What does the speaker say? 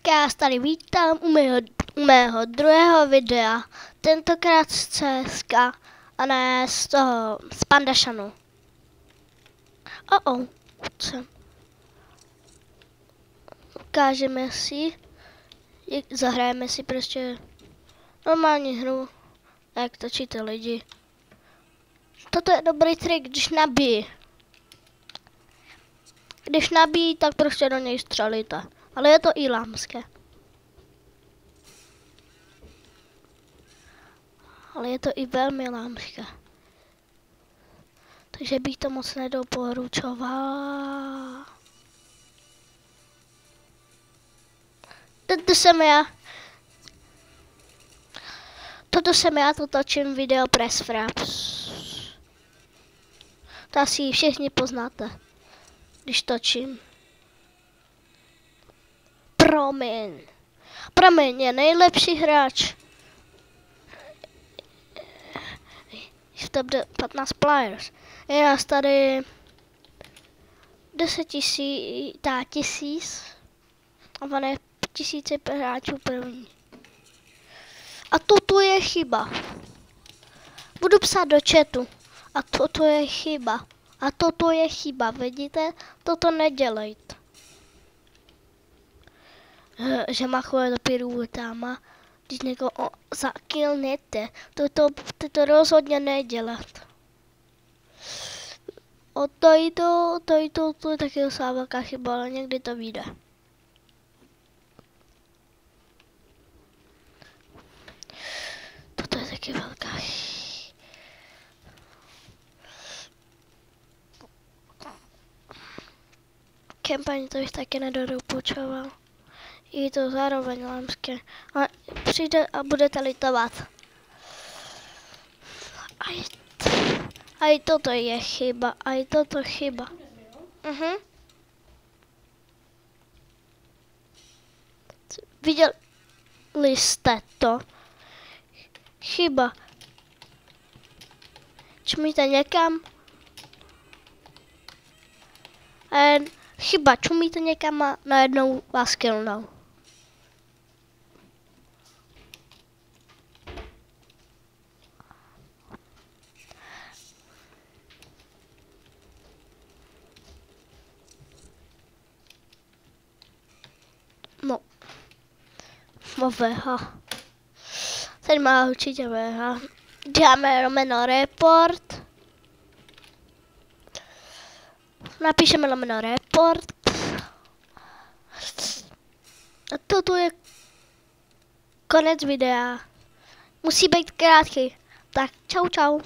Dneska já tady vítám u mého druhého videa, tentokrát z CSK a ne z toho, z Pandašanu. Co? Ukážeme si, zahrajeme si prostě normální hru, jak točíte lidi. Toto je dobrý trik, když nabíjí. Když nabíjí, tak prostě do něj střelíte. Ale je to i lámské. Ale je to i velmi lámské. Takže bych to moc nedoporučoval. Toto jsem já, to točím video Press Fraps. To asi všichni poznáte, když točím. Promiň je nejlepší hráč. V top 15 players. Je nás tady 10 tisíc a on je 1000 hráčů první. A toto je chyba. Budu psát do chatu. A toto je chyba. A toto je chyba, vidíte? Toto nedělejte. Že machuje do pirůtama, když někoho zakilnete. To rozhodně nedělat. To je taky docela velká chyba, ale někdy to vyjde. Toto je taky velká chyba. Kampaň to bych taky nedoporučoval. Je to zároveň lámské. A přijde a budete litovat. A i toto je chyba. A i toto chyba. Viděli jste to? Chyba. Čumíte někam? Chyba, čumíte někam a najednou vás killnou. VH. Teď má určitě VH. Dáme lomeno report. Napíšeme lomeno report. A toto je konec videa. Musí být krátký. Tak čau.